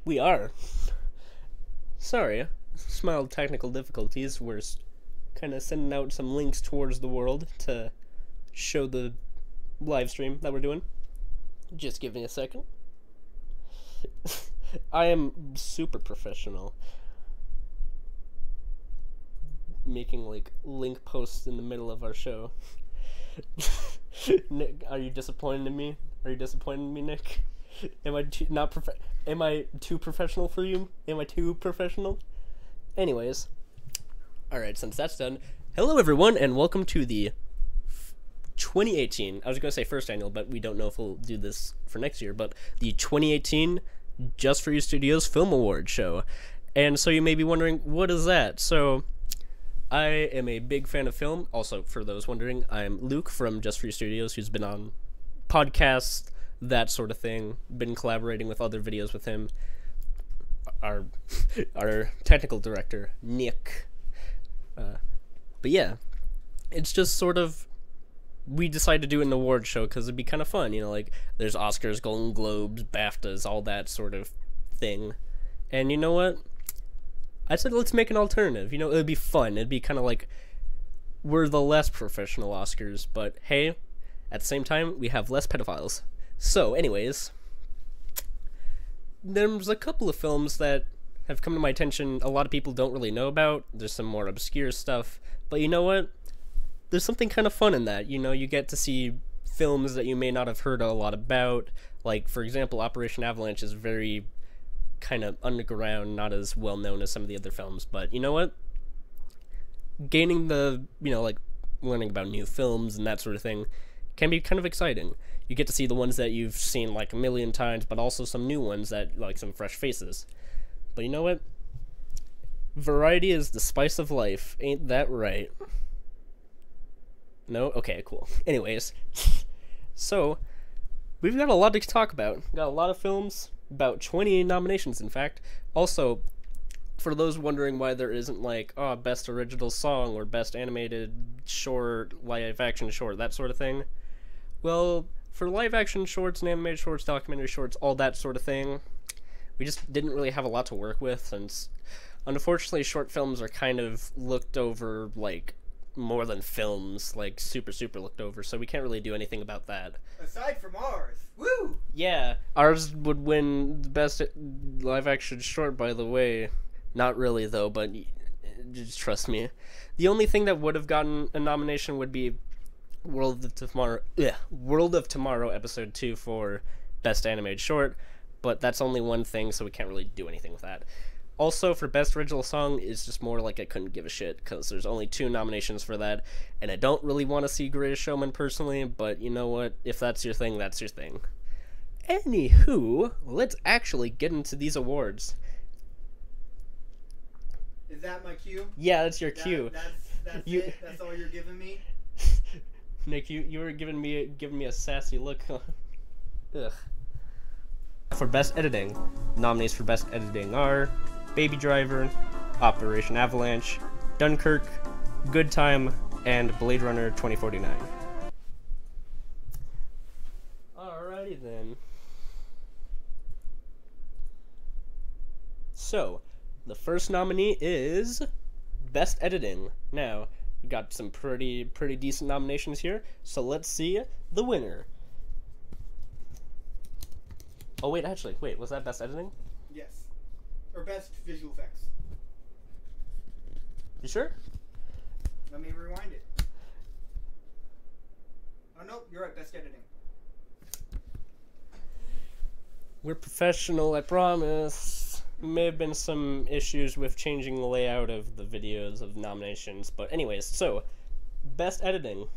We are. Sorry, mild technical difficulties. We're kind of sending out some links towards the world to show the live stream that we're doing. Just give me a second. I am super professional. Making like link posts in the middle of our show. Nick, are you disappointed in me? Are you disappointed in me, Nick? Am I Am I too professional for you? Am I too professional? Anyways, all right. Since that's done, hello everyone, and welcome to the 2018. I was gonna say first annual, but we don't know if we'll do this for next year. But the 2018 Just4You Studios Film Awards show. And so you may be wondering, what is that? So I am a big fan of film. Also, for those wondering, I'm Luke from Just4You Studios, who's been on podcasts, that sort of thing. Been collaborating with other videos with him. Our technical director, Nick. But yeah, it's just sort of, we decided to do an award show because it'd be kind of fun, you know, like there's Oscars, Golden Globes, BAFTAs, all that sort of thing. And you know what? I said let's make an alternative. You know, it'd be fun. It'd be kind of like we're the less professional Oscars, but hey, at the same time, we have less pedophiles. So, anyways, there's a couple of films that have come to my attention a lot of people don't really know about. There's some more obscure stuff, but you know what? There's something kind of fun in that. You know, you get to see films that you may not have heard a lot about. Like, for example, Operation Avalanche is very kind of underground, not as well known as some of the other films, but you know what? Gaining the, you know, like, learning about new films and that sort of thing can be kind of exciting. You get to see the ones that you've seen like a million times, but also some new ones that, like, some fresh faces. But you know what? Variety is the spice of life, ain't that right? No? Okay, cool. Anyways, so we've got a lot to talk about. Got a lot of films, about 20 nominations, in fact. Also, for those wondering why there isn't, like, best original song or best animated short, live action short, that sort of thing. Well, for live action shorts and animated shorts, documentary shorts, all that sort of thing, we just didn't really have a lot to work with, since unfortunately short films are kind of looked over, like, more than films, like super looked over, so we can't really do anything about that. Aside from ours. Woo! Yeah, ours would win the best live action short, by the way. Not really though, but just trust me. The only thing that would have gotten a nomination would be World of Tomorrow episode 2 for best animated short, but that's only one thing, so we can't really do anything with that. Also, for Best Original Song, it's just more like I couldn't give a shit, because there's only 2 nominations for that, and I don't really want to see Greatest Showman personally, but you know what? If that's your thing, that's your thing. Anywho, let's actually get into these awards. Is that my cue? Yeah, that's your cue. That's it? That's all you're giving me? Nick, you were giving me a sassy look. Ugh. For Best Editing, nominees for Best Editing are Baby Driver, Operation Avalanche, Dunkirk, Good Time, and Blade Runner 2049. Alrighty then. So, the first nominee is Best Editing. Now, we got some pretty decent nominations here, so let's see the winner. Oh wait, was that Best Editing? Yes. Or Best Visual Effects. You sure? Let me rewind it. Oh no, you're right, Best Editing. We're professional, I promise. May have been some issues with changing the layout of the videos of nominations, but anyways, so Best Editing.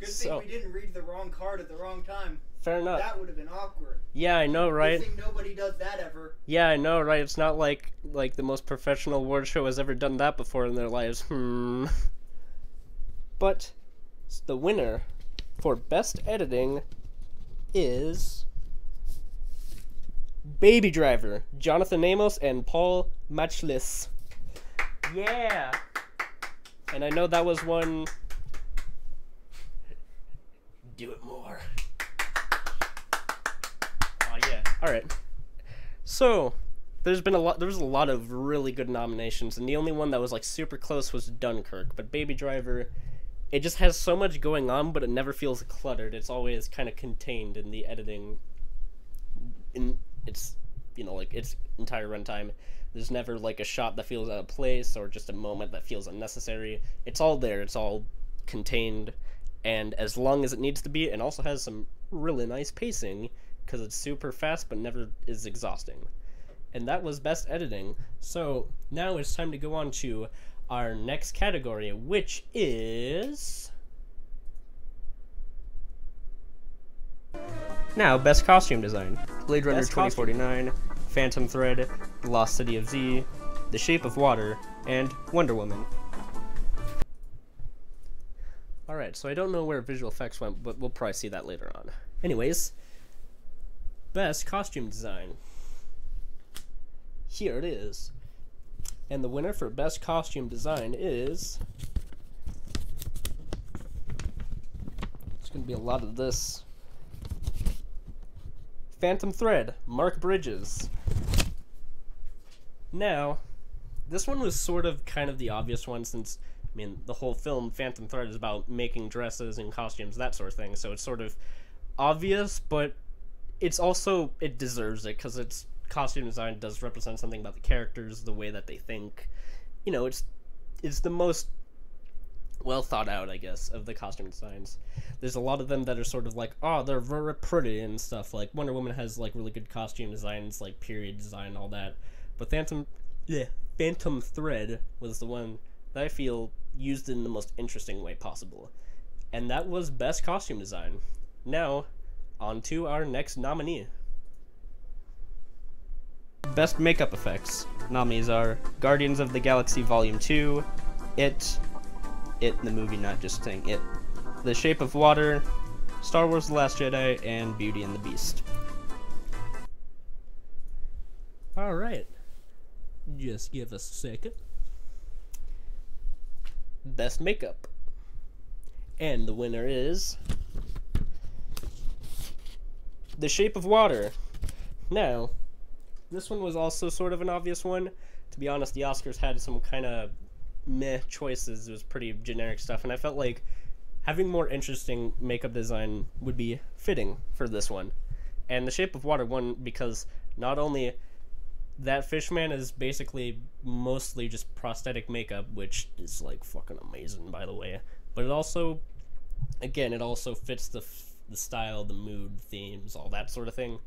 Good thing we didn't read the wrong card at the wrong time. Fair enough. That would have been awkward. Yeah, I know, right? Good thing nobody does that ever. Yeah, I know, right? It's not like the most professional award show has ever done that before in their lives. But the winner for Best Editing is Baby Driver, Jonathan Amos and Paul Matchlis. Yeah! And I know that was one... Do it more. Oh, yeah. Alright. So, there was a lot of really good nominations, and the only one that was like super close was Dunkirk. But Baby Driver, it just has so much going on, but it never feels cluttered. It's always kind of contained in the editing, in its, like its entire runtime. There's never like a shot that feels out of place or just a moment that feels unnecessary. It's all there. It's all contained, and as long as it needs to be, and also has some really nice pacing because it's super fast but never is exhausting. And that was best editing. So now it's time to go on to our next category, which is now best costume design. Blade Runner 2049, Phantom Thread, The Lost City of Z, The Shape of Water, and Wonder Woman. Alright, so I don't know where visual effects went, but we'll probably see that later on. Anyways, best costume design. Here it is. And the winner for best costume design is... It's going to be a lot of this. Phantom Thread, Mark Bridges. Now, this one was sort of kind of the obvious one since, I mean, the whole film, Phantom Thread, is about making dresses and costumes, that sort of thing, so it's sort of obvious, but it's also, it deserves it, because its costume design does represent something about the characters, the way that they think. It's the most well thought out, I guess, of the costume designs. There's a lot of them that are sort of like, oh, they're very pretty and stuff. Like, Wonder Woman has, like, really good costume designs, like, period design and all that. But Phantom Thread was the one that I feel used in the most interesting way possible. And that was best costume design. Now, on to our next nominee. Best makeup effects. Nominees are Guardians of the Galaxy Volume 2, It the movie, not just saying It, The Shape of Water, Star Wars The Last Jedi, and Beauty and the Beast. Alright. Just give us a second. Best makeup. And the winner is The Shape of Water. Now, this one was also sort of an obvious one. To be honest, the Oscars had some kind of meh choices. It was pretty generic stuff, and I felt like having more interesting makeup design would be fitting for this one. And The Shape of Water won because not only that Fishman is basically mostly just prosthetic makeup, which is like fucking amazing, by the way, but it also, again, it also fits the style, the mood, themes, all that sort of thing,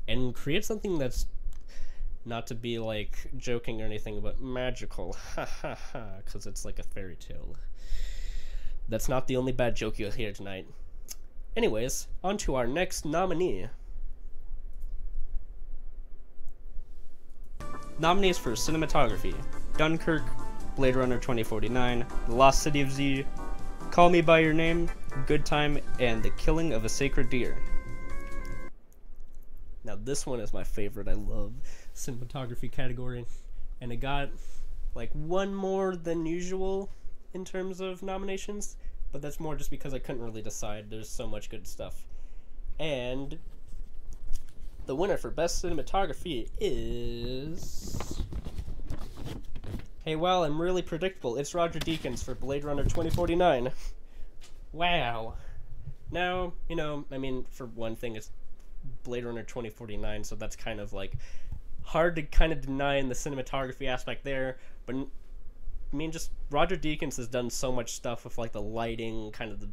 and creates something that's, not to be like joking or anything, but magical, ha ha ha, because it's like a fairy tale. That's not the only bad joke you'll hear tonight. Anyways, on to our next nominee. Nominees for cinematography: Dunkirk, Blade Runner 2049, The Lost City of Z, Call Me By Your Name, Good Time, and The Killing of a Sacred Deer. Now this one is my favorite. I love cinematography category, and it got like one more than usual in terms of nominations, but that's more just because I couldn't really decide. There's so much good stuff. And the winner for best cinematography is, hey, wow, I'm really predictable. It's Roger Deakins for Blade Runner 2049. Wow. Now, I mean, for one thing, it's Blade Runner 2049, so that's kind of like hard to kind of deny in the cinematography aspect there, but I mean, just Roger Deakins has done so much stuff with like the lighting, kind of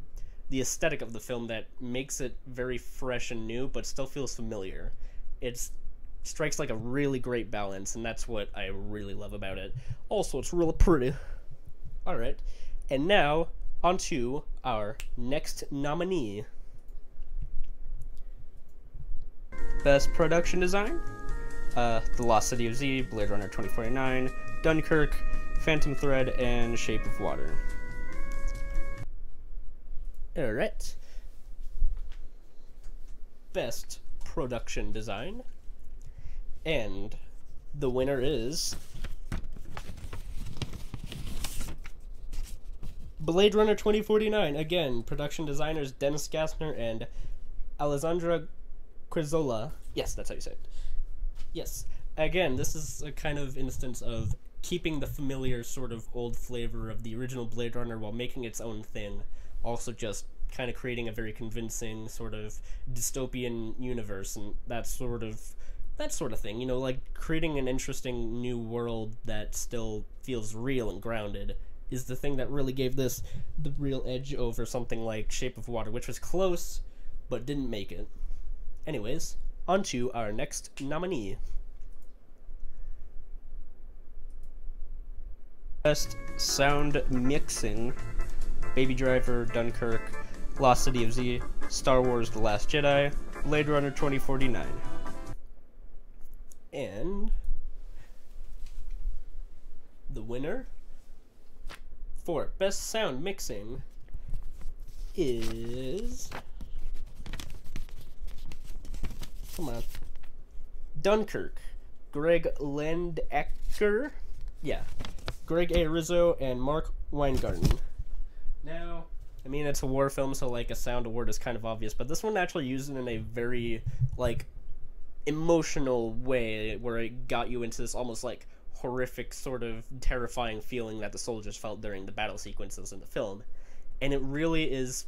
the aesthetic of the film that makes it very fresh and new, but still feels familiar. It strikes like a really great balance, and that's what I really love about it. Also, it's really pretty. Alright, and now on to our next nominee. Best production design: The Lost City of Z, Blade Runner 2049, Dunkirk, Phantom Thread, and Shape of Water. Alright. Best production design. And the winner is Blade Runner 2049. Again, production designers Dennis Gassner and Alessandra Quizzola. Yes, that's how you say it. Yes. Again, this is a kind of instance of keeping the familiar sort of old flavor of the original Blade Runner while making its own thing. Also just kind of creating a very convincing sort of dystopian universe and that sort of thing, you know, like creating an interesting new world that still feels real and grounded is the thing that really gave this the real edge over something like Shape of Water, which was close but didn't make it. Anyways, on to our next nominee. Best Sound Mixing: Baby Driver, Dunkirk, Lost City of Z, Star Wars: The Last Jedi, Blade Runner 2049. And the winner for Best Sound Mixing is... Come on. Dunkirk. Greg Landecker. Yeah. Greg A. Rizzo and Mark Weingarten. Now, I mean, it's a war film, so, like, a sound award is kind of obvious, but this one actually used it in a very, like, emotional way where it got you into this almost, like, horrific sort of terrifying feeling that the soldiers felt during the battle sequences in the film. And it really is...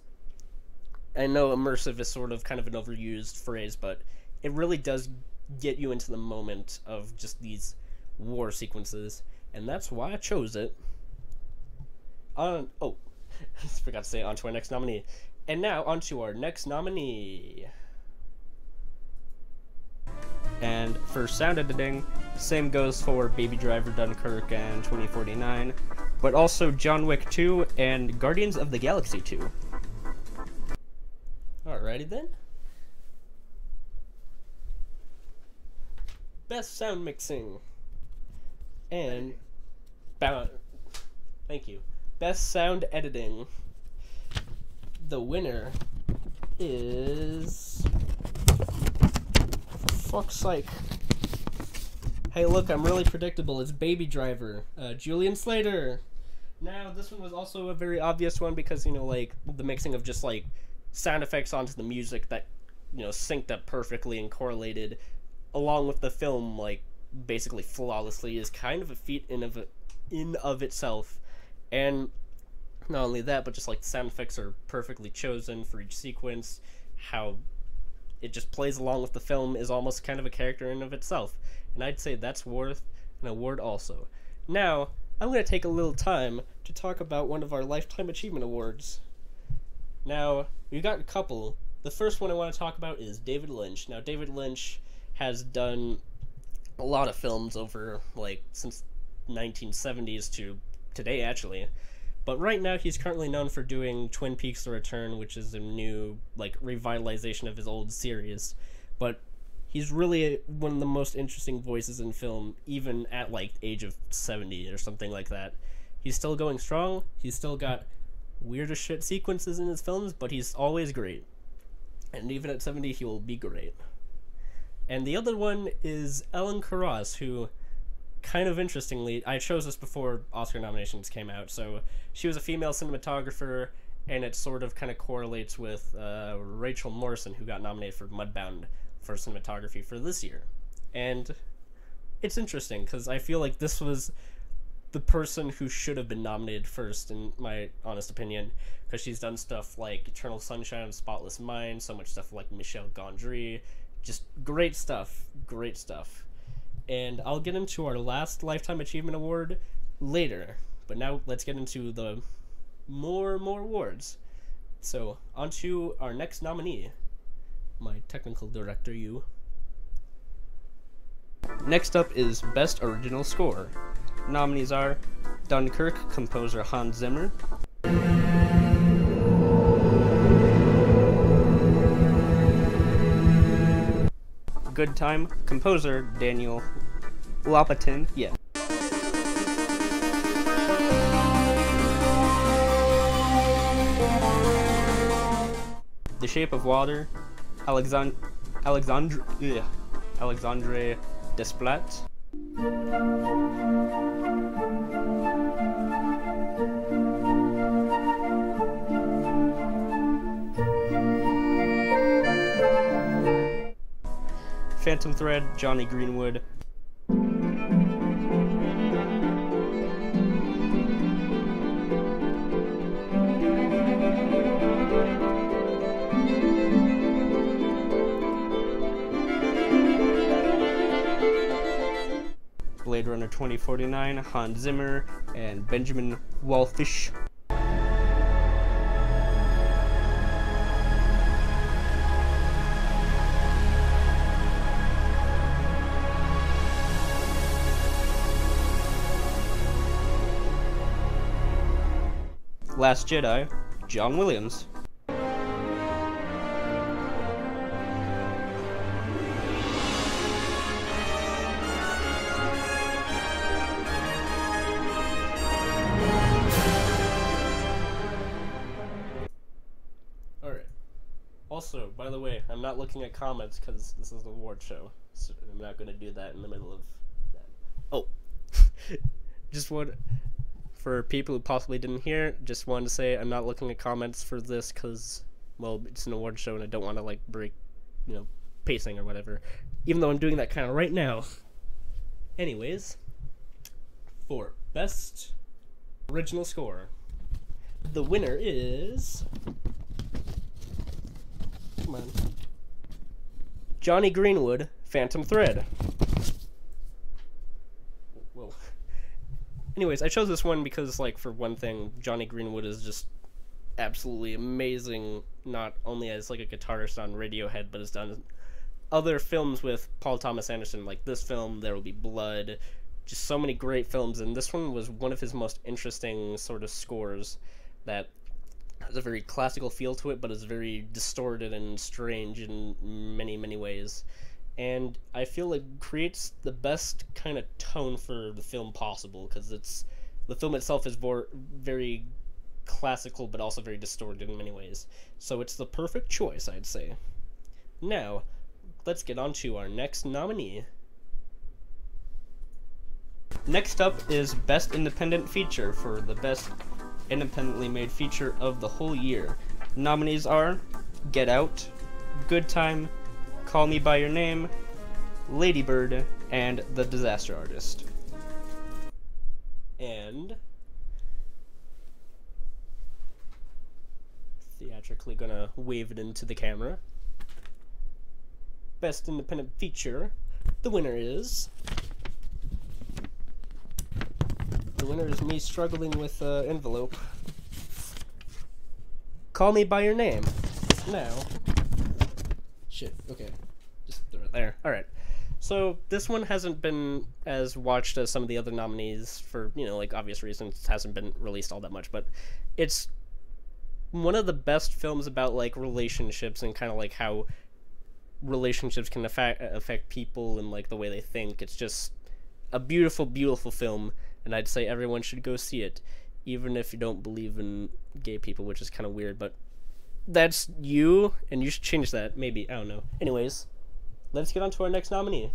I know immersive is sort of kind of an overused phrase, but it really does get you into the moment of just these war sequences, and that's why I chose it. I forgot to say on to our next nominee. And now on to our next nominee. And for sound editing, same goes for Baby Driver, Dunkirk, and 2049, but also John Wick 2 and Guardians of the Galaxy 2. Alrighty then. Best sound mixing. And thank you. Best sound editing. The winner is... Fuck's sake. Hey, look, I'm really predictable. It's Baby Driver. Julian Slater. Now, this one was also a very obvious one because, you know, like, the mixing of just, like, sound effects onto the music that, you know, synced up perfectly and correlated along with the film, like, basically flawlessly is kind of a feat in of itself. And not only that, but just, like, the sound effects are perfectly chosen for each sequence. How it just plays along with the film is almost kind of a character in of itself. And I'd say that's worth an award also. Now, I'm going to take a little time to talk about one of our Lifetime Achievement Awards. Now, we've got a couple. The first one I want to talk about is David Lynch. Now, David Lynch has done a lot of films over, like, since 1970s to today, actually. But right now, he's currently known for doing Twin Peaks: The Return, which is a new, like, revitalization of his old series. But he's really one of the most interesting voices in film, even at, like, age of 70 or something like that. He's still going strong. He's still got weird as shit sequences in his films, but he's always great. And even at 70, he will be great. And the other one is Ellen Karras, who, kind of interestingly, I chose this before Oscar nominations came out, so she was a female cinematographer, and it sort of kind of correlates with Rachel Morrison, who got nominated for Mudbound for cinematography for this year. And it's interesting, because I feel like this was the person who should have been nominated first, in my honest opinion, because she's done stuff like Eternal Sunshine of Spotless Mind, so much stuff like Michel Gondry, just great stuff, great stuff. And I'll get into our last Lifetime Achievement Award later, but now let's get into the more awards. So, on to our next nominee, my technical director, you. Next up is Best Original Score. Nominees are Dunkirk, composer Hans Zimmer, Good Time, composer Daniel Lopatin, yeah. The Shape of Water, Alexandre Desplat. Phantom Thread, Johnny Greenwood. Blade Runner 2049, Hans Zimmer, and Benjamin Wallfisch. Last Jedi, John Williams. Also, by the way, I'm not looking at comments because this is the award show, so I'm not going to do that in the middle of that. Oh, for people who possibly didn't hear, just wanted to say I'm not looking at comments for this because, well, it's an award show and I don't want to, like, break, pacing or whatever, even though I'm doing that kind of right now. Anyways, for Best Original Score, the winner is... Come on. Johnny Greenwood, Phantom Thread. Whoa. Anyways, I chose this one because, like, for one thing, Johnny Greenwood is just absolutely amazing, not only as, like, a guitarist on Radiohead, but has done other films with Paul Thomas Anderson, like this film, There Will Be Blood, just so many great films, and this one was one of his most interesting sort of scores that has a very classical feel to it, but is very distorted and strange in many, many ways. And I feel it creates the best kind of tone for the film possible, because the film itself is very classical, but also very distorted in many ways. So it's the perfect choice, I'd say. Now, let's get on to our next nominee. Next up is Best Independent Feature for the Best Independently Made Feature of the whole year. Nominees are Get Out, Good Time, Call Me By Your Name, Lady Bird, and The Disaster Artist. And theatrically gonna wave it into the camera. Best Independent Feature, the winner is... The winner is me struggling with envelope. Call Me By Your Name. Now. Shit, okay. Just throw it there. Alright. So, this one hasn't been as watched as some of the other nominees for, like, obvious reasons. It hasn't been released all that much, but it's one of the best films about, like, relationships and kind of, like, how relationships can affect people and, like, the way they think. It's just a beautiful, beautiful film. And I'd say everyone should go see it, even if you don't believe in gay people, which is kind of weird, but that's you, and you should change that, maybe, I don't know. Anyways, let's get on to our next nominee.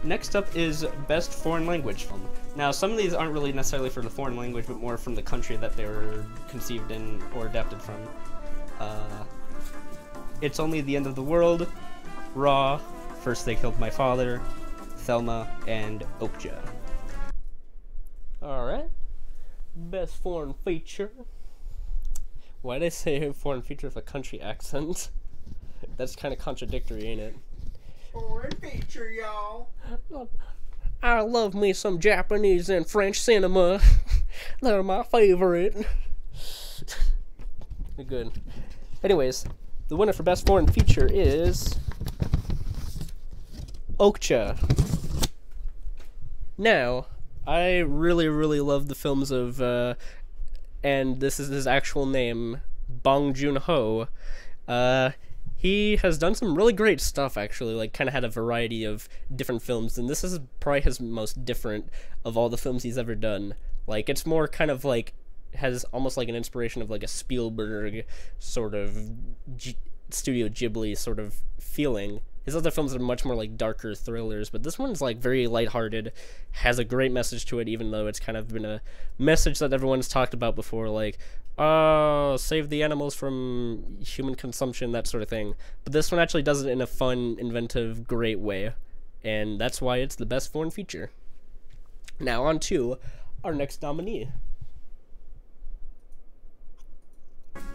Next up is Best Foreign Language Film. Now, some of these aren't really necessarily for the foreign language, but more from the country that they were conceived in or adapted from. It's Only the End of the World, Raw, First They Killed My Father, Thelma, and Okja. Alright. Best foreign feature. Why did I say foreign feature with a country accent? That's kind of contradictory, ain't it? Foreign feature, y'all. I love me some Japanese and French cinema. They're my favorite. Good. Anyways, the winner for Best Foreign Feature is... Okja. Now, I really, really love the films of, and this is his actual name, Bong Joon-ho. He has done some really great stuff, actually, like, kind of had a variety of different films, and this is probably his most different of all the films he's ever done. Like, it's more kind of, like, has almost, like, an inspiration of, like, a Spielberg sort of Studio Ghibli sort of feeling, His other films are much more like darker thrillers, but this one's like very lighthearted, has a great message to it, even though it's kind of been a message that everyone's talked about before, like, oh, save the animals from human consumption, that sort of thing. But this one actually does it in a fun, inventive, great way, and that's why it's the best foreign feature. Now on to our next nominee.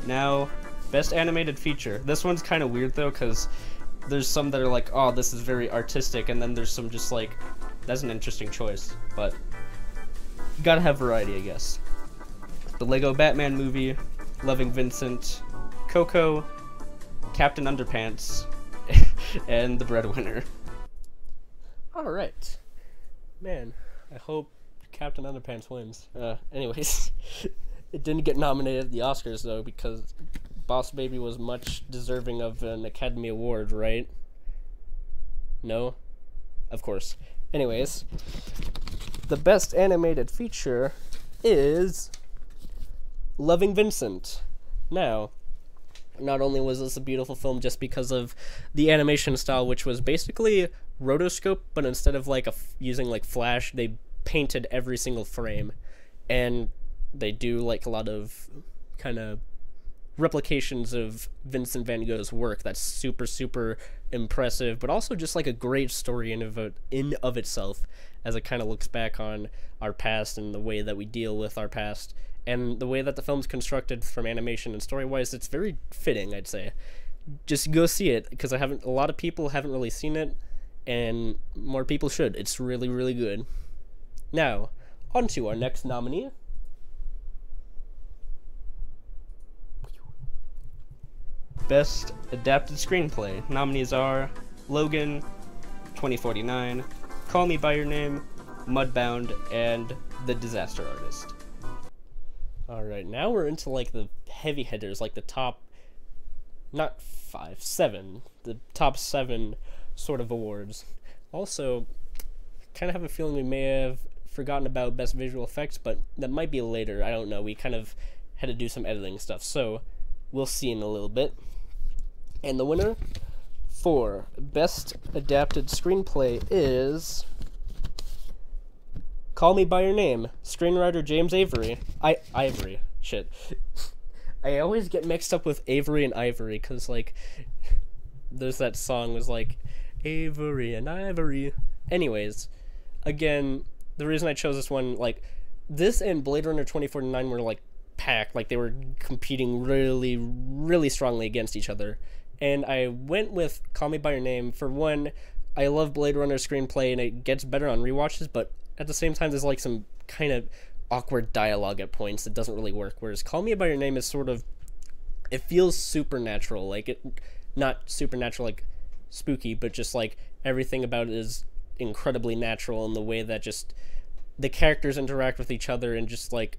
Now, best animated feature. This one's kind of weird though, because there's some that are like, oh, this is very artistic, and then there's some just like, that's an interesting choice, but you gotta have variety, I guess. The Lego Batman Movie, Loving Vincent, Coco, Captain Underpants, and The Breadwinner. Alright. Man, I hope Captain Underpants wins. Anyways, it didn't get nominated at the Oscars, though, because Boss Baby was much deserving of an Academy Award, right? No? Of course. Anyways, the best animated feature is Loving Vincent. Now, not only was this a beautiful film just because of the animation style, which was basically rotoscope, but instead of like using like flash, they painted every single frame, and they do like a lot of kind of replications of Vincent van Gogh's work that's super impressive, but also just like a great story in of itself, as it kind of looks back on our past and the way that we deal with our past, and the way that the film's constructed from animation and story-wise. It's very fitting, I'd say. Just go see it, because a lot of people haven't really seen it, and more people should. It's really good. Now, on to our next nominee. Best Adapted Screenplay. Nominees are Logan, 2049, Call Me By Your Name, Mudbound, and The Disaster Artist. Alright, now we're into like the heavy hitters, like the top, not 5, 7, the top 7 sort of awards. Also, kind of have a feeling we may have forgotten about Best Visual Effects, but that might be later, I don't know. We kind of had to do some editing stuff, so we'll see in a little bit. And the winner for Best Adapted Screenplay is Call Me By Your Name, screenwriter James Avery. Ivory. Shit. I always get mixed up with Avery and Ivory, because, like, there's that song was like, Avery and Ivory. Anyways, again, the reason I chose this one, like, this and Blade Runner 2049 were, like, packed. Like, they were competing really strongly against each other. And I went with Call Me By Your Name. For one, I love Blade Runner screenplay, and it gets better on rewatches, but at the same time, there's, like, some kind of awkward dialogue at points that doesn't really work. Whereas Call Me By Your Name is sort of, it feels supernatural. Like, it, not supernatural, like, spooky, but just, like, everything about it is incredibly natural in the way that just the characters interact with each other, and just, like,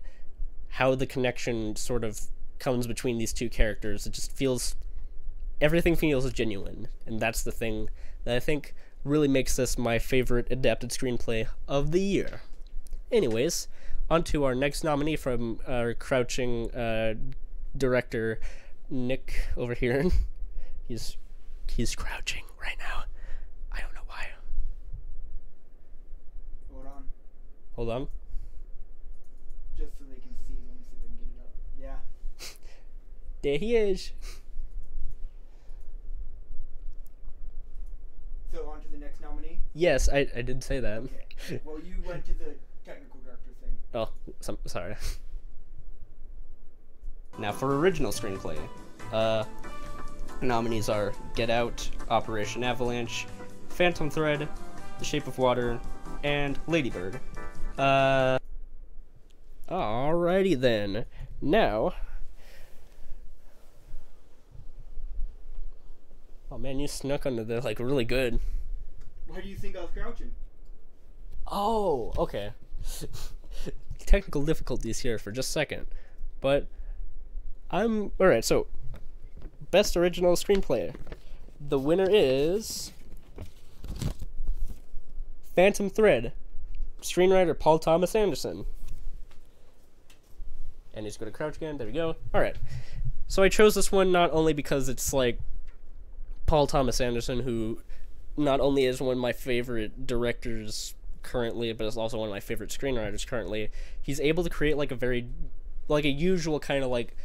how the connection sort of comes between these two characters. It just feels, everything feels genuine, and that's the thing that I think really makes this my favorite adapted screenplay of the year. Anyways, on to our next nominee from our crouching director, Nick, over here. He's crouching right now. I don't know why. Hold on. Just so they can see. Let me see if I can get it up. Yeah. There he is. So on to the next nominee? Yes, I did say that. Okay. Well, you went to the technical director thing. Oh, sorry. Now for original screenplay, nominees are Get Out, Operation Avalanche, Phantom Thread, The Shape of Water, and Lady Bird. Alrighty then. Now, oh man, you snuck under there like really good. Why do you think I was crouching? Oh, okay. Technical difficulties here for just a second, but alright. So, best original screenplay. The winner is Phantom Thread, screenwriter Paul Thomas Anderson. And he's going to crouch again. There we go. Alright. So I chose this one not only because it's like Paul Thomas Anderson, who not only is one of my favorite directors currently, but is also one of my favorite screenwriters currently. He's able to create like a very, like a usual kind of like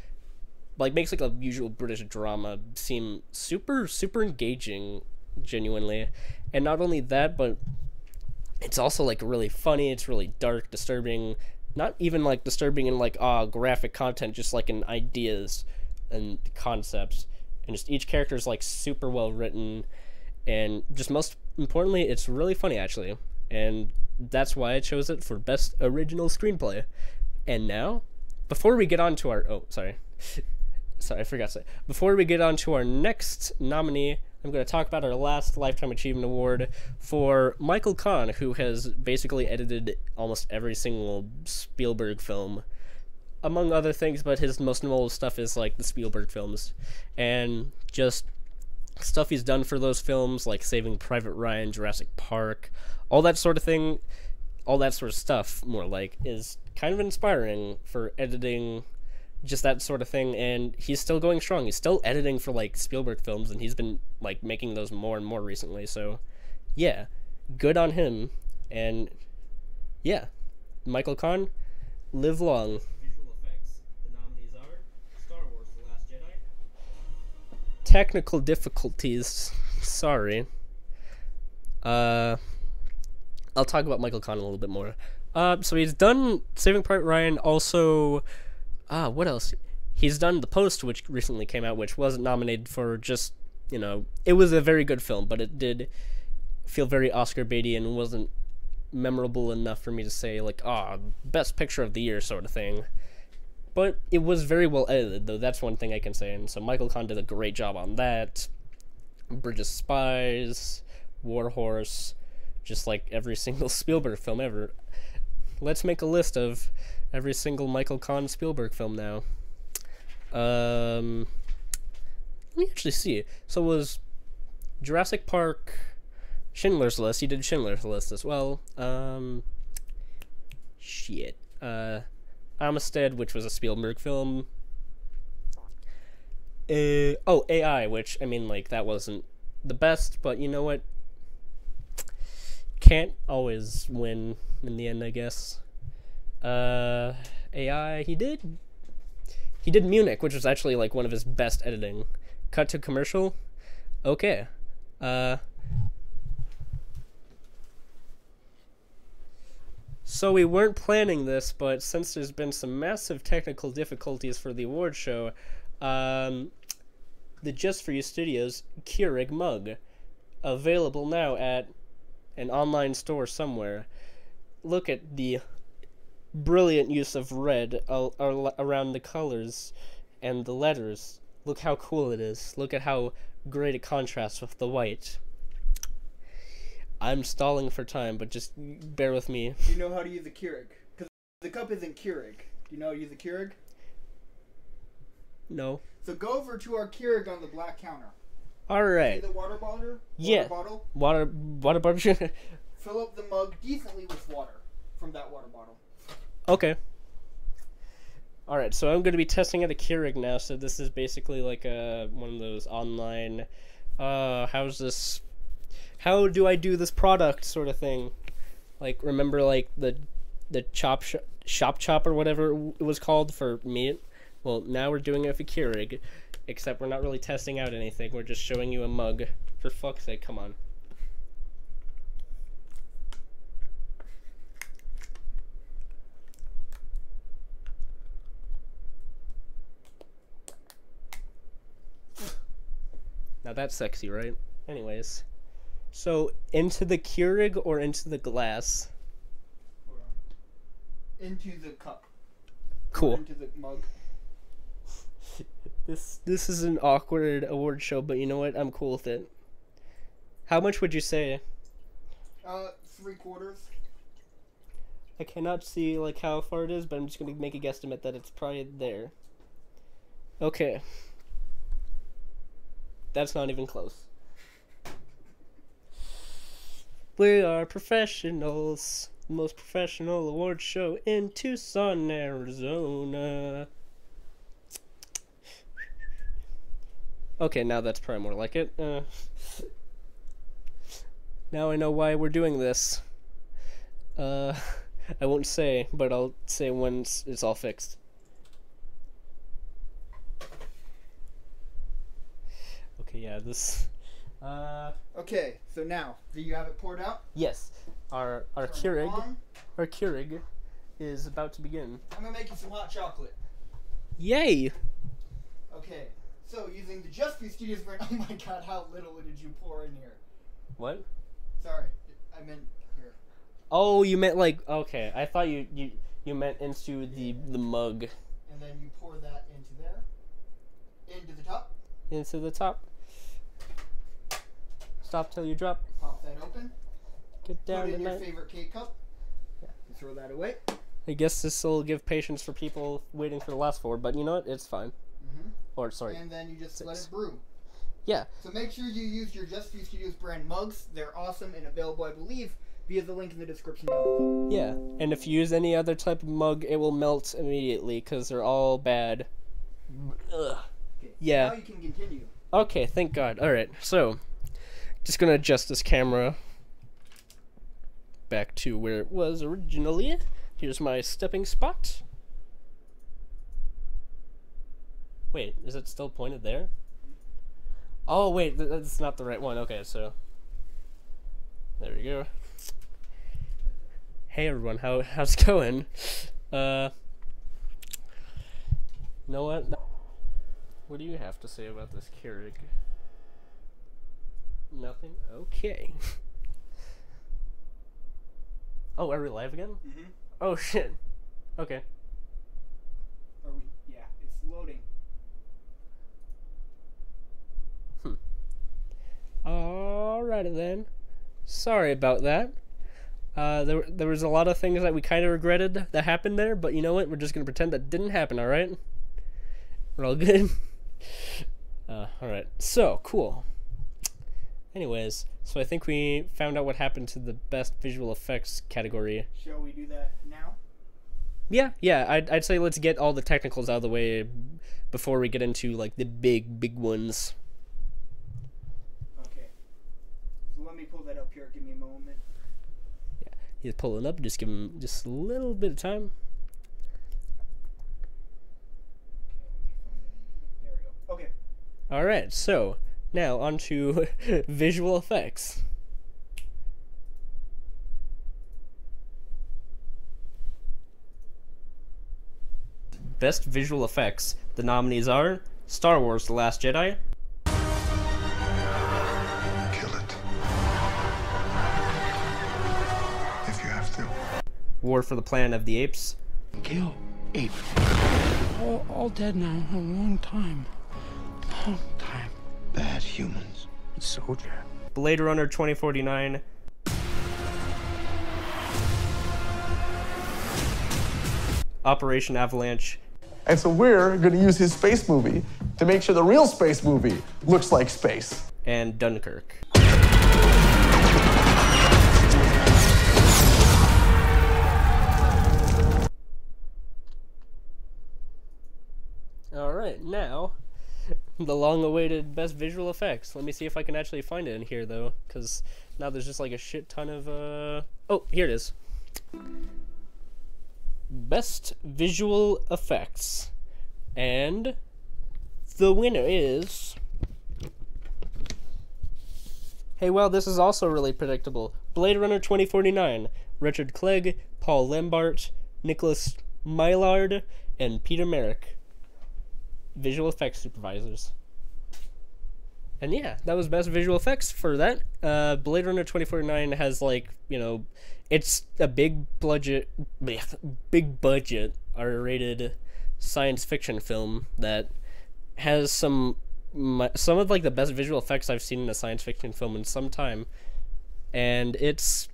makes like a usual British drama seem super engaging, genuinely. And not only that, but it's also like really funny. It's really dark, disturbing. Not even like disturbing in like graphic content, just like in ideas and concepts. And just each character is like super well written, and just most importantly, it's really funny actually. And that's why I chose it for Best Original Screenplay. And now, before we get on to our sorry, I forgot to say. Before we get on to our next nominee, I'm going to talk about our last Lifetime Achievement Award for Michael Kahn, who has basically edited almost every single Spielberg film, among other things, but his most notable stuff is like the Spielberg films, and just stuff he's done for those films, like Saving Private Ryan, Jurassic Park, all that sort of thing, all that sort of stuff, more like, is kind of inspiring for editing, just that sort of thing. And he's still going strong. He's still editing for like Spielberg films, and he's been like making those more and more recently. So yeah, good on him. And yeah, Michael Kahn, live long. Visual effects. The nominees are Star Wars: The Last Jedi. Technical difficulties. Sorry. I'll talk about Michael Kahn a little bit more. So he's done Saving Private Ryan. Also, what else? He's done The Post, which recently came out, which wasn't nominated for just, it was a very good film, but it did feel very Oscar baity and wasn't memorable enough for me to say, like, best picture of the year sort of thing. But it was very well edited, though. That's one thing I can say. And so Michael Kahn did a great job on that. Bridge of Spies, War Horse, just like every single Spielberg film ever. Let's make a list of every single Michael Kahn Spielberg film now. Let me actually see. So it was Jurassic Park, Schindler's List. He did Schindler's List as well. Amistad, which was a Spielberg film. AI, which, I mean, like, that wasn't the best, but you know what? Can't always win in the end, I guess. AI, he did Munich, which was actually, like, one of his best editing. Cut to commercial? Okay. So we weren't planning this, but since there's been some massive technical difficulties for the award show, the Just4You Studios Keurig mug, available now at an online store somewhere. Look at the brilliant use of red around the colors and the letters. Look how cool it is. Look at how great it contrasts with the white. I'm stalling for time, but just bear with me. Do you know how to use the Keurig? Because the cup isn't Keurig. Do you know how to use the Keurig? No. So go over to our Keurig on the black counter. Alright. See the water bottle? Yeah. Bottle? Water bottle? Fill up the mug decently with water from that water bottle. Okay. Alright, so I'm going to be testing out a Keurig now, so this is basically like one of those online, how do I do this product sort of thing. Like, remember, like, the Shop Chop or whatever it was called for meat? Well, now we're doing it for Keurig, except we're not really testing out anything. We're just showing you a mug. For fuck's sake, come on. Now that's sexy, right? Anyways. So, into the Keurig or into the glass? Into the cup. Cool. Or into the mug. This is an awkward award show, but you know what? I'm cool with it. How much would you say? 3/4. I cannot see, like, how far it is, but I'm just gonna make a guesstimate that it's probably there. Okay. That's not even close. We are professionals. The most professional award show in Tucson, Arizona. Okay, now that's probably more like it. Now I know why we're doing this. I won't say, but I'll say when it's all fixed. Okay, yeah, this... Okay, so now, do you have it poured out? Yes, our Keurig is about to begin. I'm gonna make you some hot chocolate. Yay! Okay, so using the Just4You Studios brand. Oh my god, how little did you pour in here? What? Sorry, I meant here. Oh, you meant like, okay, I thought you meant into the mug. And then you pour that into there. Into the top. Into the top. Stop till you drop. Pop that open. Get down Put in tonight. your favorite cake cup. Yeah. You throw that away. I guess this will give patience for people waiting for the last 4, but you know what? It's fine. Mm-hmm. Or, sorry. And then you just 6. let it brew. Yeah. So make sure you use your Just4You Studios brand mugs. They're awesome and available, I believe, via the link in the description down below. Yeah. And if you use any other type of mug, it will melt immediately because they're all bad. Ugh. Okay, Yeah. Now you can continue. Okay, thank God. Alright, so just gonna adjust this camera back to where it was originally. Here's my stepping spot. Wait, is it still pointed there? Oh wait, that's not the right one. Okay, so there we go. Hey everyone, how's it going? You know what? What do you have to say about this Keurig? Nothing? Okay. Oh, are we live again? Mm-hmm. Oh shit. Okay. Are we? Yeah, it's loading. Alrighty then. Sorry about that. There was a lot of things that we kind of regretted that happened there, but you know what? We're just gonna pretend that didn't happen, alright? We're all good? Alright. So, cool. Anyways, so I think we found out what happened to the best visual effects category. Shall we do that now? Yeah, I'd say let's get all the technicals out of the way before we get into, like, the big ones. Okay. So let me pull that up here. Give me a moment. Yeah, he's pulling up. Just give him just a little bit of time. Okay, there we go. Okay. Alright, so now on to visual effects. Best visual effects. The nominees are Star Wars: The Last Jedi, Kill it. If you have to. War for the Planet of the Apes, Kill ape. All dead now. A long time. Long time. Bad humans. Soldier. Blade Runner 2049, Operation Avalanche, And so we're going to use his space movie to make sure the real space movie looks like space. and Dunkirk. Alright, now, the long-awaited best visual effects. Let me see if I can actually find it in here, though, because now there's just like a shit ton of, Oh, here it is. Best visual effects. And the winner is... Hey, well, this is also really predictable. Blade Runner 2049. Richard Clegg, Paul Lambert, Nicholas Millard, and Peter Merrick. Visual effects supervisors. And yeah, that was best visual effects for that. Blade Runner 2049 has, like, you know, it's a big budget R-rated science fiction film that has some of like the best visual effects I've seen in a science fiction film in some time, and it's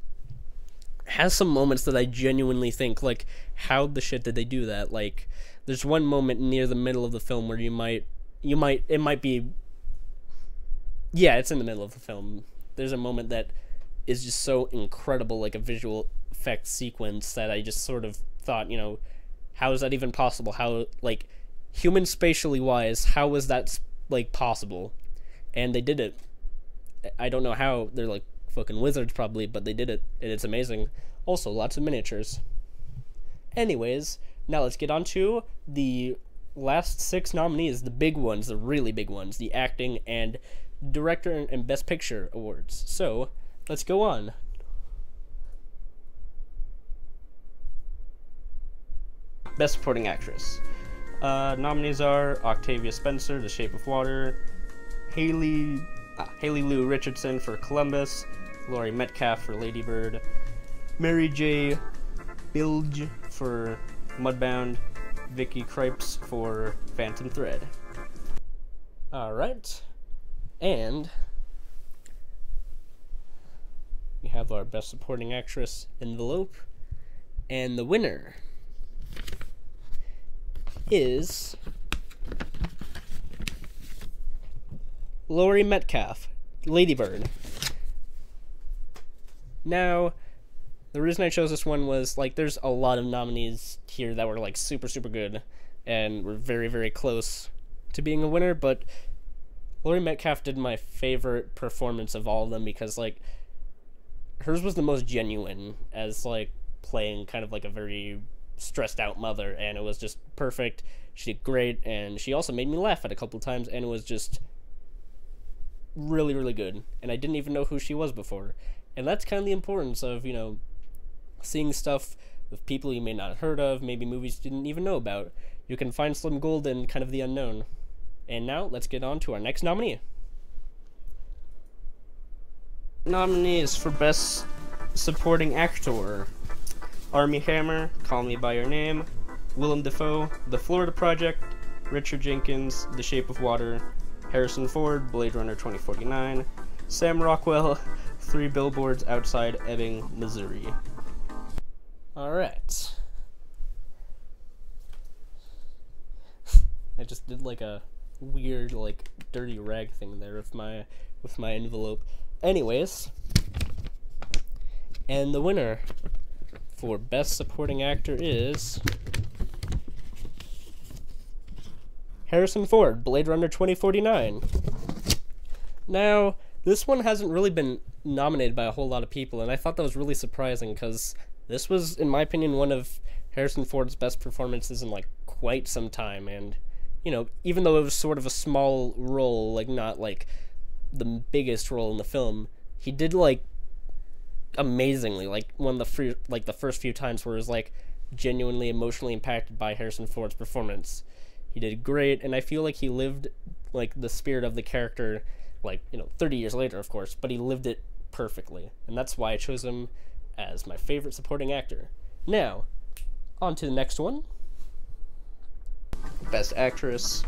has some moments that I genuinely think, like, how the shit did they do that? Like, there's one moment near the middle of the film where it might be, yeah, it's in the middle of the film. There's a moment that is just so incredible, like a visual effects sequence, that I just sort of thought, you know, how is that even possible? How, like, human spatially wise, how is that, like, possible? and they did it. I don't know how. They're like fucking wizards probably, but they did it, and it's amazing. Also, lots of miniatures. Anyways, now let's get on to the last 6 nominees, the big ones, the really big ones, the acting and director and best picture awards. So let's go on. Best supporting actress. Nominees are Octavia Spencer, The Shape of Water, Haley Lou Richardson for Columbus, Laurie Metcalf for Lady Bird, Mary J. Bilge for Mudbound, Vicky Krieps for Phantom Thread. Alright, and we have our best supporting actress envelope, and the winner is Laurie Metcalf, Lady Bird. Now, the reason I chose this one was, like, there's a lot of nominees here that were, like, super, super good, and were very, very close to being a winner, but Laurie Metcalf did my favorite performance of all of them, because, like, hers was the most genuine, as, like, playing kind of, like, a very stressed out mother, and it was just perfect. She did great, and she also made me laugh at a couple times, and it was just really, really good, and I didn't even know who she was before. And that's kind of the importance of, you know, seeing stuff with people you may not have heard of, maybe movies you didn't even know about. You can find some gold in kind of the unknown. And now, let's get on to our next nominee. Nominees for Best Supporting Actor: Armie Hammer, Call Me By Your Name, Willem Dafoe, The Florida Project, Richard Jenkins, The Shape of Water, Harrison Ford, Blade Runner 2049, Sam Rockwell, 3 Billboards Outside Ebbing, Missouri. Alright. I just did like a weird, like, dirty rag thing there with my envelope. Anyways, and the winner for Best Supporting Actor is Harrison Ford, Blade Runner 2049. Now, this one hasn't really been nominated by a whole lot of people, and I thought that was really surprising, because this was, in my opinion, one of Harrison Ford's best performances in, like, quite some time, and, you know, even though it was sort of a small role, like, not, like, the biggest role in the film, he did, like, amazingly, like, one of the first few times where it was, like, genuinely emotionally impacted by Harrison Ford's performance. He did great, and I feel like he lived, like, the spirit of the character, like, you know, 30 years later, of course, but he lived it perfectly, and that's why I chose him as my favorite supporting actor. Now, on to the next one. Best Actress: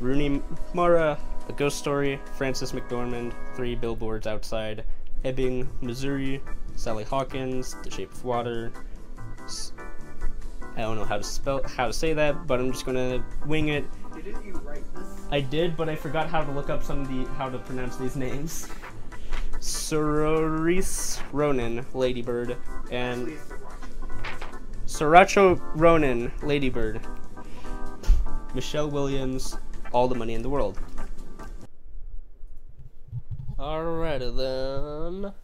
Rooney Mara, A Ghost Story, Frances McDormand, 3 Billboards Outside Ebbing, Missouri, Sally Hawkins, The Shape of Water. I don't know how to say that, but I'm just gonna wing it. Didn't you write this? I did, but I forgot how to look up how to pronounce these names. Saoirse Ronan, Lady Bird, and Saoirse Ronan, Lady Bird. Michelle Williams, All the Money in the World. Alrighty then.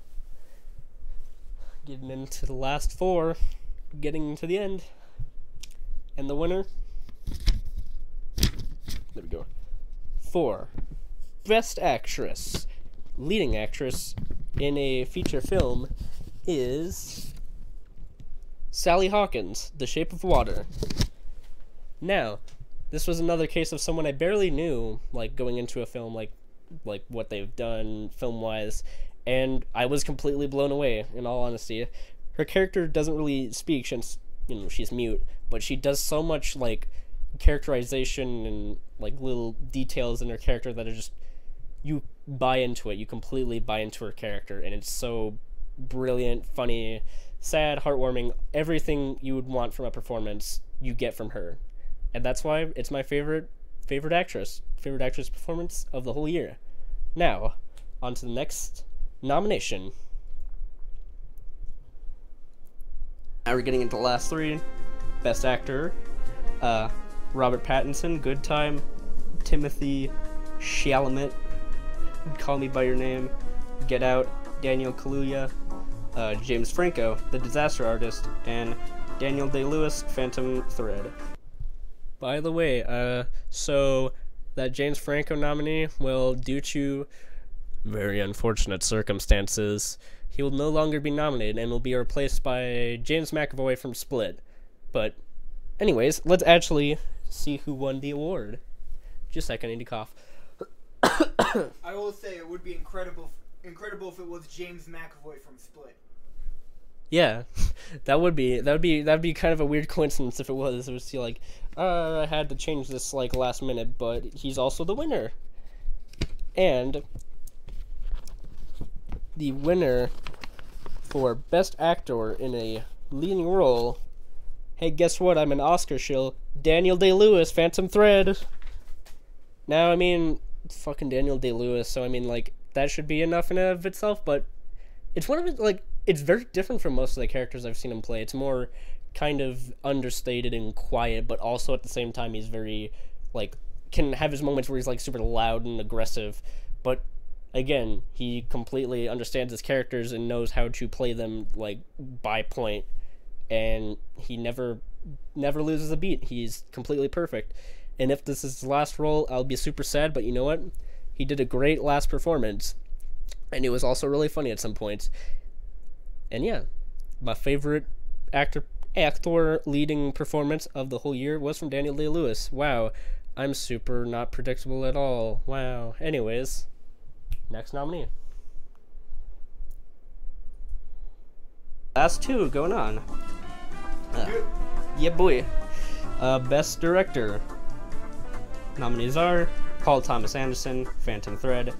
Getting into the last 4. Getting to the end. And the winner, there we go, for Best Actress, Leading Actress in a Feature Film is Sally Hawkins, The Shape of Water. Now, this was another case of someone I barely knew, like, going into a film, like what they've done film-wise, and I was completely blown away, in all honesty. Her character doesn't really speak since, you know, she's mute, but she does so much, like, characterization and, like, little details in her character that are just, you buy into it, you completely buy into her character, and it's so brilliant, funny, sad, heartwarming, everything you would want from a performance, you get from her. And that's why it's my favorite actress performance of the whole year. Now, on to the next nomination. Now we're getting into the last 3. Best Actor: Robert Pattinson, Good Time, Timothee Chalamet, Call Me By Your Name, Get Out, Daniel Kaluuya, James Franco, The Disaster Artist, and Daniel Day-Lewis, Phantom Thread. By the way, so that James Franco nominee, well, due to very unfortunate circumstances, he will no longer be nominated and will be replaced by James McAvoy from Split. But anyways, let's actually see who won the award. Just a second, I need to cough. I will say it would be incredible if it was James McAvoy from Split. Yeah, that would be kind of a weird coincidence if it was. It was like, I had to change this like last minute, but he's also the winner. And the winner for Best Actor in a Leading Role, hey, guess what? I'm an Oscar shill. Daniel Day-Lewis, Phantom Thread. Now, I mean, fucking Daniel Day-Lewis, so I mean, like, that should be enough in and of itself, but it's one of it, like, it's very different from most of the characters I've seen him play. It's more kind of understated and quiet, but also at the same time he's very, like, can have his moments where he's, like, super loud and aggressive, but again, he completely understands his characters and knows how to play them, like, by point, and he never loses a beat. He's completely perfect. And if this is his last role, I'll be super sad, but you know what? He did a great last performance, and it was also really funny at some points. And yeah, my favorite actor leading performance of the whole year was from Daniel Day-Lewis. Wow, I'm super not predictable at all. Wow. Anyways, next nominee. Last two going on. Yeah, boy. Best Director. Nominees are Paul Thomas Anderson, Phantom Thread,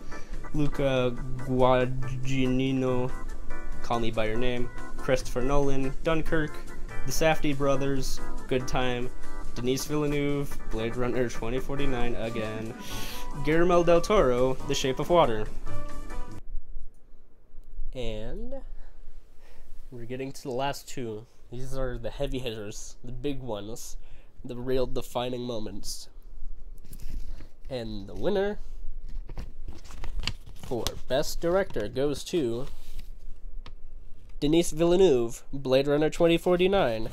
Luca Guadagnino, Call Me By Your Name, Christopher Nolan, Dunkirk, The Safdie Brothers, Good Time, Denis Villeneuve, Blade Runner 2049 again, Guillermo del Toro, The Shape of Water. And we're getting to the last two. These are the heavy hitters, the big ones, the real defining moments. And the winner for Best Director goes to Denis Villeneuve, Blade Runner 2049.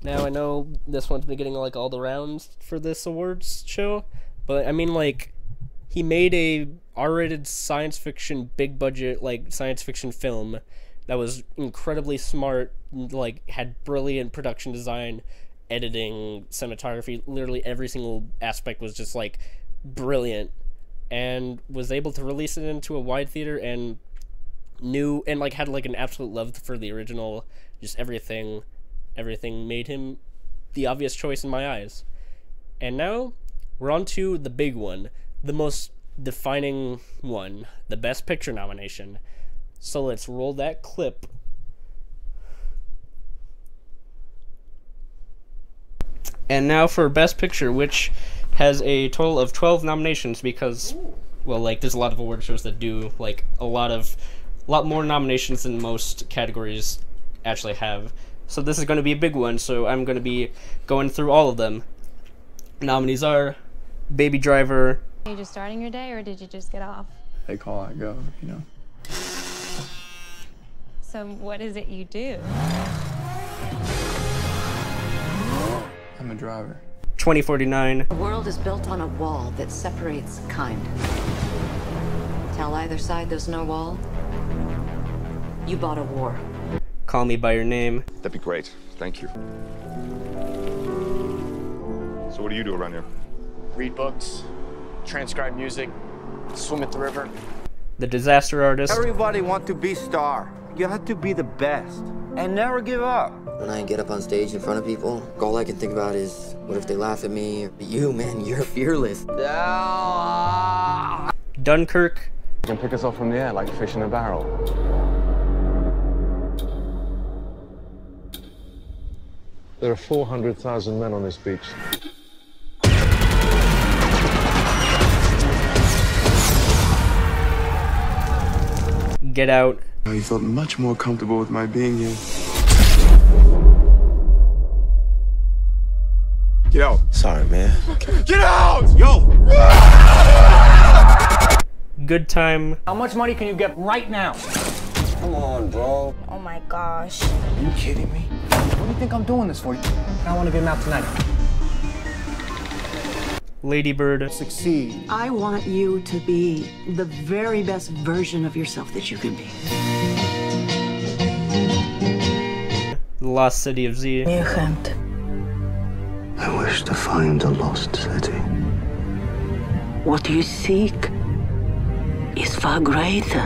Now, I know this one's been getting, like, all the rounds for this awards show, but, I mean, like, he made a R-rated science fiction, big-budget, like, science fiction film that was incredibly smart, like, had brilliant production design, editing, cinematography, literally every single aspect was just, like, brilliant, and was able to release it into a wide theater and knew and like had like an absolute love for the original. Just everything made him the obvious choice in my eyes. And now we're on to the big one, the most defining one, the Best Picture nomination. So let's roll that clip. And now for Best Picture, which has a total of 12 nominations because, well, like, there's a lot of award shows that do, like, a lot more nominations than most categories actually have. So this is going to be a big one, so I'm going to be going through all of them. Nominees are Baby Driver. Are you just starting your day, or did you just get off? They call, I go, you know. So what is it you do? I'm a driver. 2049. The world is built on a wall that separates kind. Tell either side there's no wall, you bought a war. Call Me By Your Name. That'd be great. Thank you. So what do you do around here? Read books, transcribe music, swim at the river. The Disaster Artist. Everybody wants to be star. You have to be the best and never give up. When I get up on stage in front of people, all I can think about is, what if they laugh at me? You, man, you're fearless. Dunkirk. You can pick us up from the air like fish in a barrel. There are 400,000 men on this beach. Get Out. I felt much more comfortable with my being here. Get out. Sorry, man. Get out! Yo! Good Time. How much money can you get right now? Come on, bro. Oh my gosh. Are you kidding me? What do you think I'm doing this for? I want to get him out tonight. Lady Bird. Succeed. I want you to be the very best version of yourself that you can be. The Lost City of Z. New hunt. I wish to find the lost city. What you seek is far greater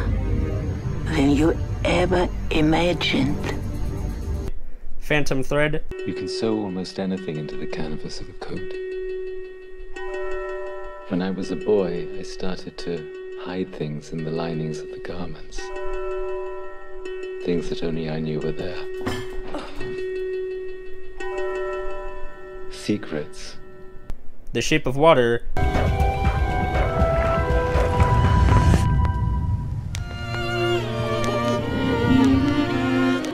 than you ever imagined. Phantom Thread. You can sew almost anything into the canvas of a coat. When I was a boy, I started to hide things in the linings of the garments. Things that only I knew were there. Secrets. The Shape of Water.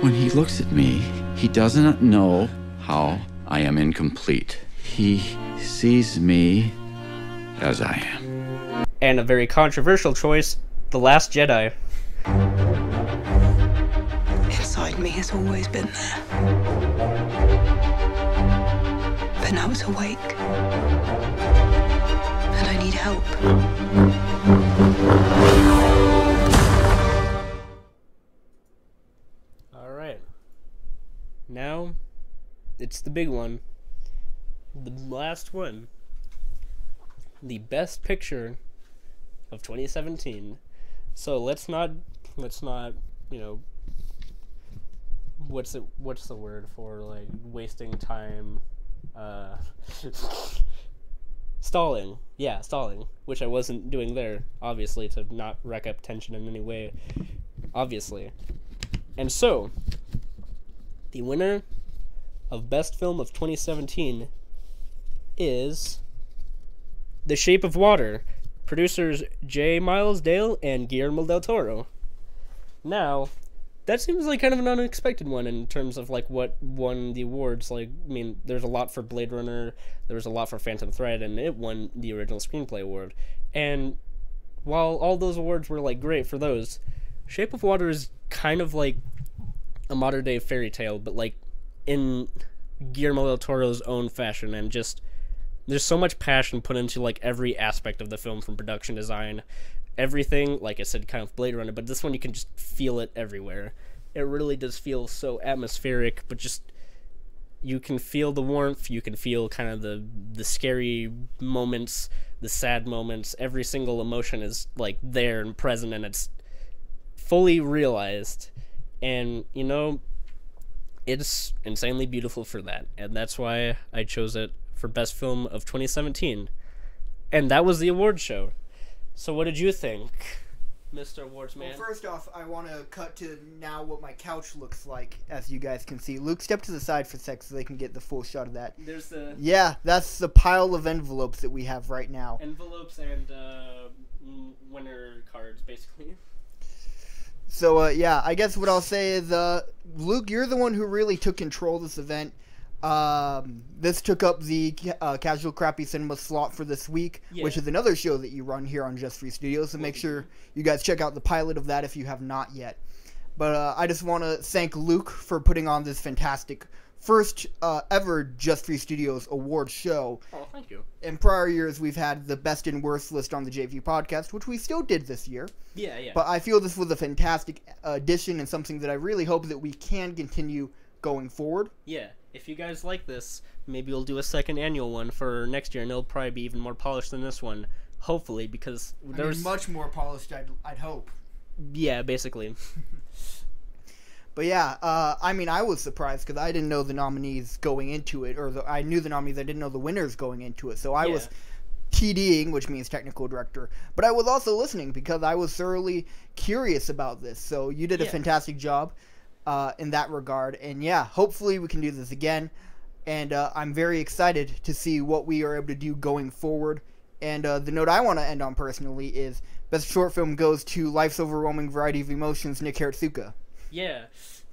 When he looks at me, he doesn't know how I am incomplete. He sees me as I am. And a very controversial choice, The Last Jedi. Inside me has always been there. But now it's awake. And I need help. Alright. Now, it's the big one. The last one. The best picture of 2017. So let's not, you know, what's the word for, like, wasting time, stalling. Yeah, stalling, which I wasn't doing there, obviously, to not wreck up tension in any way, obviously. And so, the winner of Best Film of 2017 is The Shape of Water, producers J. Miles Dale and Guillermo del Toro. Now, that seems like kind of an unexpected one in terms of like what won the awards. Like, I mean, there's a lot for Blade Runner, there was a lot for Phantom Thread, and it won the original screenplay award. And while all those awards were like great for those, Shape of Water is kind of like a modern day fairy tale, but like in Guillermo del Toro's own fashion, and just there's so much passion put into like every aspect of the film, from production design, everything. Like I said, kind of Blade Runner, but this one you can just feel it everywhere. It really does feel so atmospheric, but just you can feel the warmth, you can feel kind of the scary moments, the sad moments. Every single emotion is like there and present, and it's fully realized. And you know, it's insanely beautiful for that, and that's why I chose it for Best Film of 2017. And that was the award show. So what did you think, Mr. Awards Man? Well, first off, I want to cut to now what my couch looks like, as you guys can see. Luke, step to the side for a sec so they can get the full shot of that. There's the... Yeah, that's the pile of envelopes that we have right now. Envelopes and winner cards, basically. So, yeah, I guess what I'll say is, Luke, you're the one who really took control of this event. This took up the Casual Crappy Cinema slot for this week, which is another show that you run here on Just4You Studios, so make sure you guys check out the pilot of that if you have not yet. But I just want to thank Luke for putting on this fantastic first ever Just4You Studios award show. Oh, thank you. In prior years, we've had the best and worst list on the JV podcast, which we still did this year. Yeah, yeah. But I feel this was a fantastic addition and something that I really hope that we can continue going forward. Yeah, if you guys like this, maybe we'll do a second annual one for next year, and it'll probably be even more polished than this one, hopefully, because there's much more polished, I'd hope. Yeah, basically. But yeah, I mean, I was surprised because I didn't know the nominees going into it, or I knew the nominees, I didn't know the winners going into it, so I was TDing, which means technical director, but I was also listening because I was thoroughly curious about this, so you did a fantastic job in that regard, and yeah, hopefully we can do this again, and I'm very excited to see what we are able to do going forward. And the note I want to end on personally is Best Short Film goes to Life's Overwhelming Variety of Emotions, Nick Haritsuka. Yeah,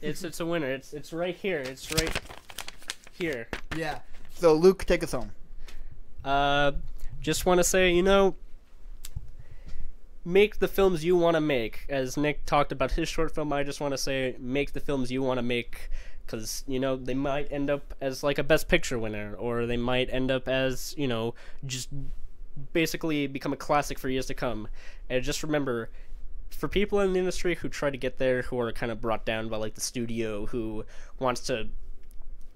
it's a winner. It's right here. It's right here. Yeah. So Luke, take us home. Just want to say, you know, make the films you want to make. As Nick talked about his short film, I just want to say, make the films you want to make, because, you know, they might end up as, like, a Best Picture winner, or they might end up as, you know, just basically become a classic for years to come. And just remember, for people in the industry who try to get there, who are kind of brought down by, like, the studio, who wants to,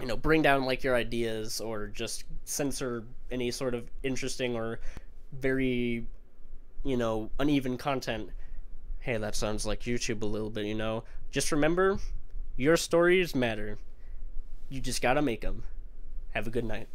you know, bring down, like, your ideas, or just censor any sort of interesting or very, you know, uneven content. Hey, that sounds like YouTube a little bit, you know? Just remember, your stories matter. You just gotta make them. Have a good night.